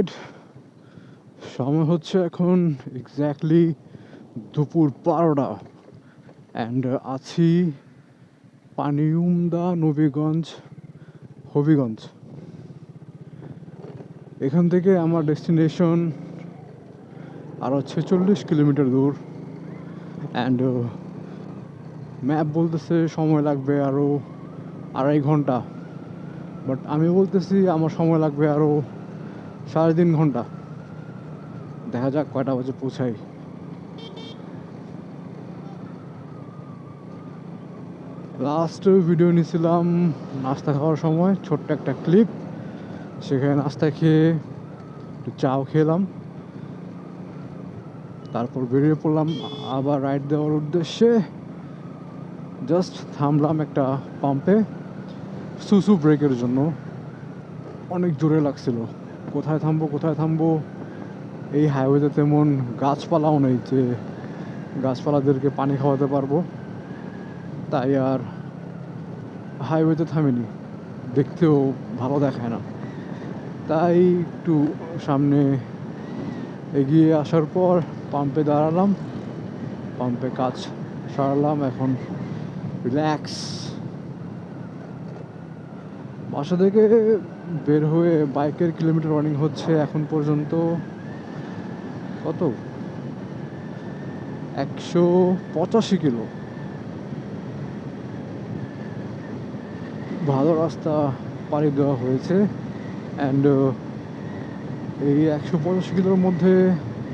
Right, সময় হচ্ছে এখন এক্স্যাক্টলি দুপুর 12টা অ্যান্ড আছি পানিউমদা নবীগঞ্জ হবিগঞ্জ। এখান থেকে আমার ডেস্টিনেশন আরও 46 কিলোমিটার দূর অ্যান্ড ম্যাপ বলতেছে সময় লাগবে আরও 2.5 ঘন্টা, বাট আমি বলতেছি আমার সময় লাগবে আরও 3.5 ঘন্টা। দেখা যাক কয়টা বাজে পৌঁছাই। লাস্ট ভিডিও নিয়েছিলাম নাস্তা খাওয়ার সময়, ছোট্ট একটা ক্লিপ। সেখানে নাস্তা খেয়ে একটু চাও খেলাম, তারপর বেরিয়ে পড়লাম আবার রাইড দেওয়ার উদ্দেশ্যে। জাস্ট থামলাম একটা পাম্পে সুসু ব্রেকের জন্য, অনেক জোরে লাগছিল। কোথায় থামবো, এই হাইওয়েতে তেমন গাছপালাও নেই যে গাছপালাদেরকে পানি খাওয়াতে পারবো, তাই আর হাইওয়েতে থামিনি, দেখতেও ভালো দেখায় না। তাই একটু সামনে এগিয়ে আসার পর পাম্পে দাঁড়ালাম, পাম্পে কাজ সারলাম, এখন রিল্যাক্স। বাসা থেকে বের হয়ে বাইকের কিলোমিটার রানিং হচ্ছে এখন পর্যন্ত কত, 185 কিলো। ভালো রাস্তা পাড়ি দেওয়া হয়েছে অ্যান্ড এই 185 কিলোর মধ্যে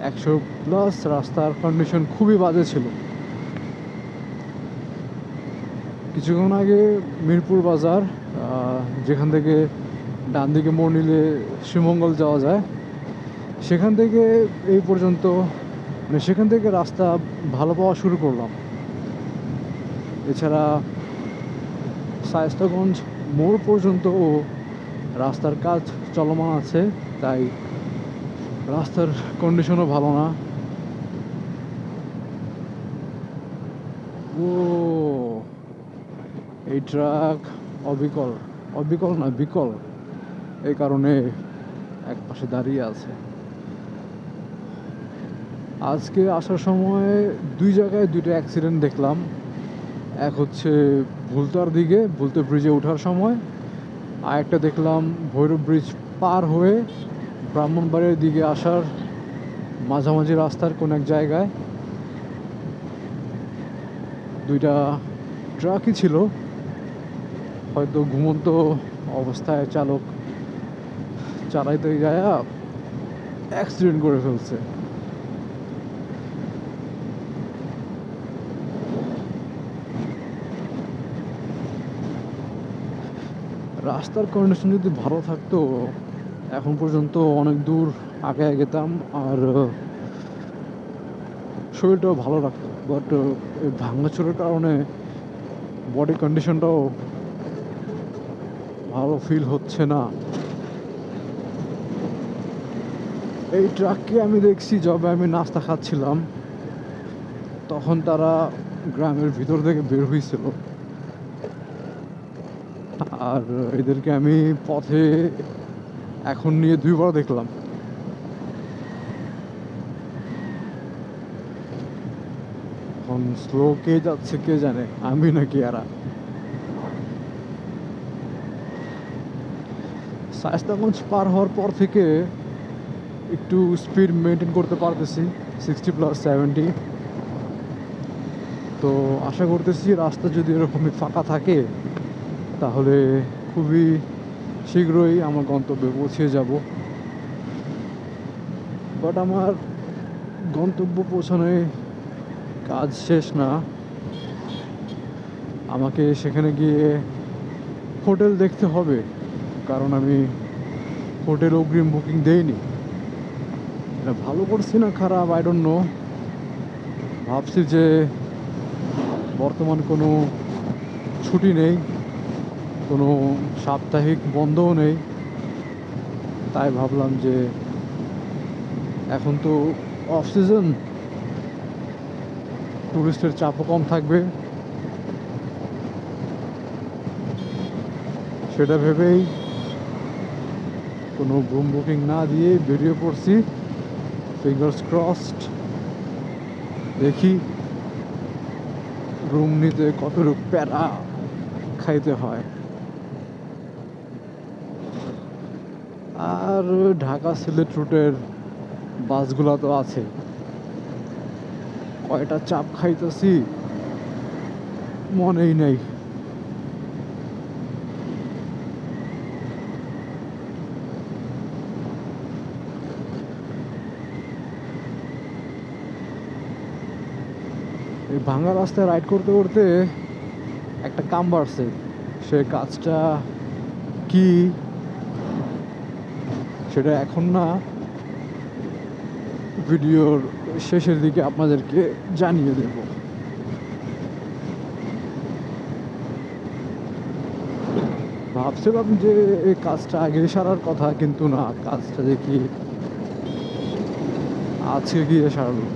100+ রাস্তার কন্ডিশন খুবই বাজে ছিল। কিছুক্ষণ আগে মিরপুর বাজার, যেখান থেকে ডান দিকে মোড় নিলে শ্রীমঙ্গল যাওয়া যায়, সেখান থেকে এই পর্যন্ত মানে সেখান থেকে রাস্তা ভালো পাওয়া শুরু করলাম। এছাড়া শায়েস্তাগঞ্জ মোড় পর্যন্ত রাস্তার কাজ চলমান আছে, তাই রাস্তার কন্ডিশনও ভালো না। ও এই ট্রাক অবিকল না বিকল, এই কারণে এক পাশে দাঁড়িয়ে আছে। আজকে আসার সময় দুই জায়গায় দুইটা অ্যাক্সিডেন্ট দেখলাম। এক হচ্ছে ভুলতার দিকে, ভুলতা ব্রিজে ওঠার সময়, আর একটা দেখলাম ভৈরব ব্রিজ পার হয়ে ব্রাহ্মণবাড়িয়ার দিকে আসার মাঝামাঝি রাস্তার কোন এক জায়গায়। দুইটা ট্রাকই ছিল, হয়তো ঘুমন্ত অবস্থায় চালক চালাইতে যায় অ্যাক্সিডেন্ট করে ফেলছে। রাস্তার কন্ডিশন যদি ভালো থাকতো এখন পর্যন্ত অনেক দূর আগে যেতাম আর শরীরটাও ভালো লাগতো, বাট এই ভাঙাচোরের কারণে বডি কন্ডিশনটাও ভালো ফিল হচ্ছে না। এই ট্রাককে আমি দেখছি যবে আমি নাস্তা খাচ্ছিলাম তখন তারা গ্রামের ভিতর থেকে বের হয়েছিল, আর এদেরকে আমি পথে এখন নিয়ে 2বার দেখলাম। এখন স্লো কে যাচ্ছে কে জানে, আমি নাকি এরা। শায়েস্তাগঞ্জ পার হওয়ার পর থেকে একটু স্পিড মেনটেন করতে পারতেছি, 60+70। তো আশা করতেছি রাস্তা যদি এরকমই ফাঁকা থাকে তাহলে খুবই শীঘ্রই আমার গন্তব্যে পৌঁছে যাব। বাট আমার গন্তব্য পৌঁছানোয় কাজ শেষ না, আমাকে সেখানে গিয়ে হোটেল দেখতে হবে, কারণ আমি হোটেল অগ্রিম বুকিং দেইনি। এটা ভালো করছি না খারাপ আই ডোন্ট নো। ভাবছি যে বর্তমান কোনো ছুটি নেই, কোনো সাপ্তাহিক বন্ধও নেই, তাই ভাবলাম যে এখন তো অফ সিজন, টুরিস্টের চাপও কম থাকবে, সেটা ভেবেই কোনো রুম বুকিং না দিয়ে বেরিয়ে পড়ছি, ফিঙ্গার্স ক্রসড। দেখি রুম নিতে কতটুকু প্যারা খাইতে হয়। আর ঢাকা সিলেট রুটের বাসগুলো তো আছে, কয়টা চাপ খাইতেছি মনেই নেই। এই ভাঙা রাস্তায় রাইড করতে করতে একটা কাম বাড়ছে, সে কাজটা কি সেটা এখন না, ভিডিওর শেষের দিকে আপনাদেরকে জানিয়ে দেব। ভাবছিলাম যে এই কাজটা আগে সারার কথা, কিন্তু না, কাজটা দেখি আজকে গিয়ে সারলো।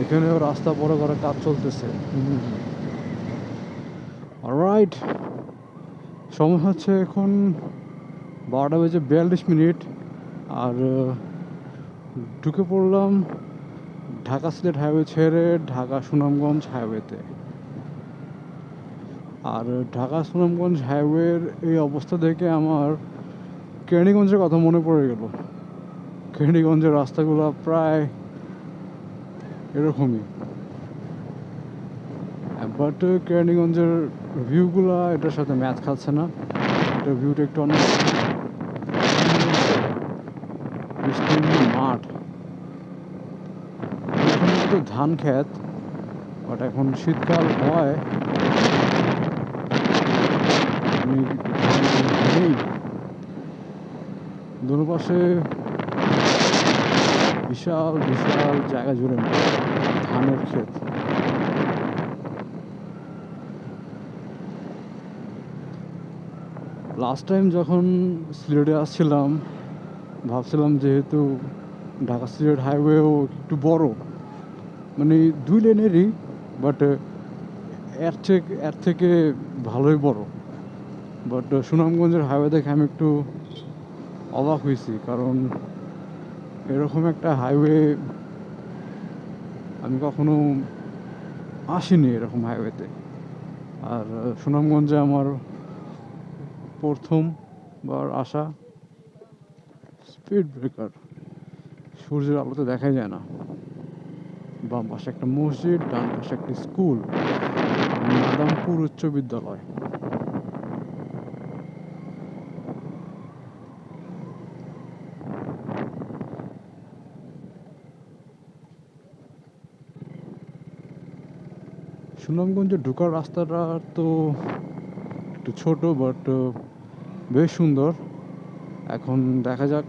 এখানেও রাস্তা বড় করার কাজ চলতেছে। অলরাইট, সময় হচ্ছে এখন 12:42। আর ঢুকে পড়লাম ঢাকা সিলেট হাইওয়ে ছেড়ে ঢাকা সুনামগঞ্জ হাইওয়েতে। আর ঢাকা সুনামগঞ্জ হাইওয়ের এই অবস্থা দেখে আমার কেরানীগঞ্জের কথা মনে পড়ে গেল। কেরানীগঞ্জের রাস্তাগুলো প্রায় এরকমই, বাট কেরানীগঞ্জের ভিউগুলো এটার সাথে ম্যাচ খাচ্ছে না। এটার ভিউটা একটু অন্য, বিস্তীর্ণ মাঠ, এখানে তো ধান ক্ষেত, বাট এখন শীতকাল হয় নেই। দুনো পাশে বিশাল বিশাল জায়গা জুড়ে ধানের ক্ষেত। লাস্ট টাইম যখন সিলেটে আসছিলাম, ভাবছিলাম যেহেতু ঢাকা সিলেট হাইওয়েও একটু বড়, মানে 2 লেনেরই, বাট এর থেকে ভালোই বড়। বাট সুনামগঞ্জের হাইওয়ে দেখে আমি একটু অবাক হয়েছি, কারণ এরকম একটা হাইওয়ে আমি কখনো আসিনি, এরকম হাইওয়েতে। আর সুনামগঞ্জে আমার প্রথমবার আসা। স্পিড ব্রেকার, সূর্যের আলোতে দেখাই যায় না। বাম পাশে একটা মসজিদ, ডান পাশে একটা স্কুল, মাদামপুর উচ্চ বিদ্যালয়। সুনামগঞ্জে ঢোকার রাস্তাটা তো একটু ছোট, বাট বেশ সুন্দর। এখন দেখা যাক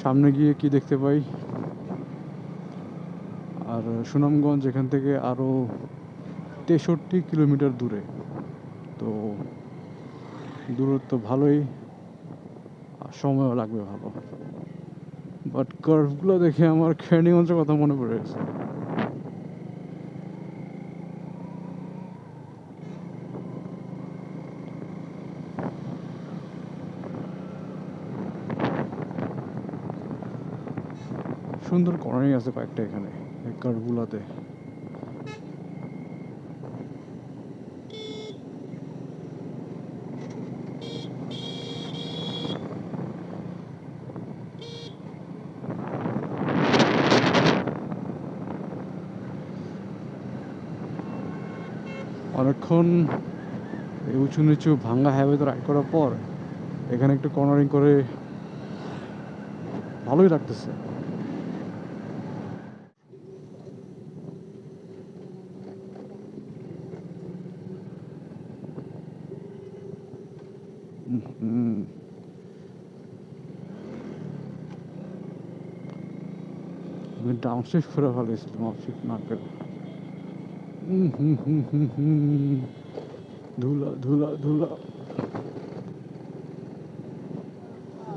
সামনে গিয়ে কি দেখতে পাই। আর সুনামগঞ্জ এখান থেকে আরও 63 কিলোমিটার দূরে, তো দূরত্ব ভালোই, আর সময়ও লাগবে ভালো। বাট কার্ভগুলো দেখে আমার কেরানীগঞ্জের কথা মনে পড়ে গেছে। সুন্দর কর্নারিং আছে কয়েকটা এখানে এই কার্ভগুলোতে। অনেকক্ষণ এই উঁচু নিচু ভাঙ্গা হাইওয়েতে রাইড করার পর এখানে একটু কর্নারিং করে ভালোই লাগতেছে। আমি ডাউনশিফট করে ফেলেছিলাম, আপশিফট না করে। ধুলা ধুলা ধুলা।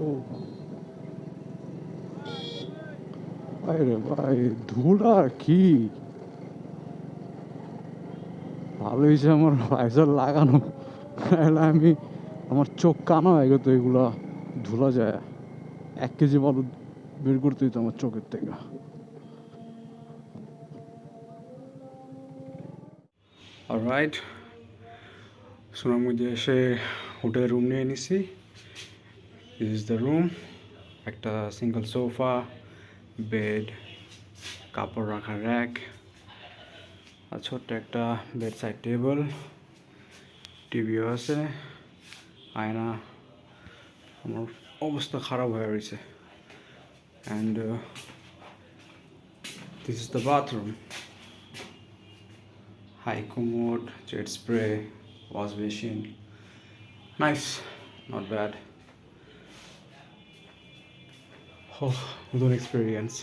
ও ভাই রে ভাই, ধুলা কি! ভালো হয়েছে আমার ভাইজার লাগানো, নাহলে আমি আমার চোখ কানা হয়ে গেতো এগুলা ধুলা যায়। 1 কেজি বালু বের করতে হইতো আমার চোখের থেকে। অলরাইট, সুনামগঞ্জে এসে হোটেল রুম নিয়ে নিছি। This is the room. একটা সিঙ্গেল সোফা, বেড, কাপড় রাখার র্যাক, আর ছোট্ট একটা বেড সাইড টেবিল, টিভিও আছে, আয়না। আমার অবস্থা খারাপ হয়ে রয়েছে। And this is the bathroom. High commode, jet spray, wash basin, nice, not bad. Oh, good experience.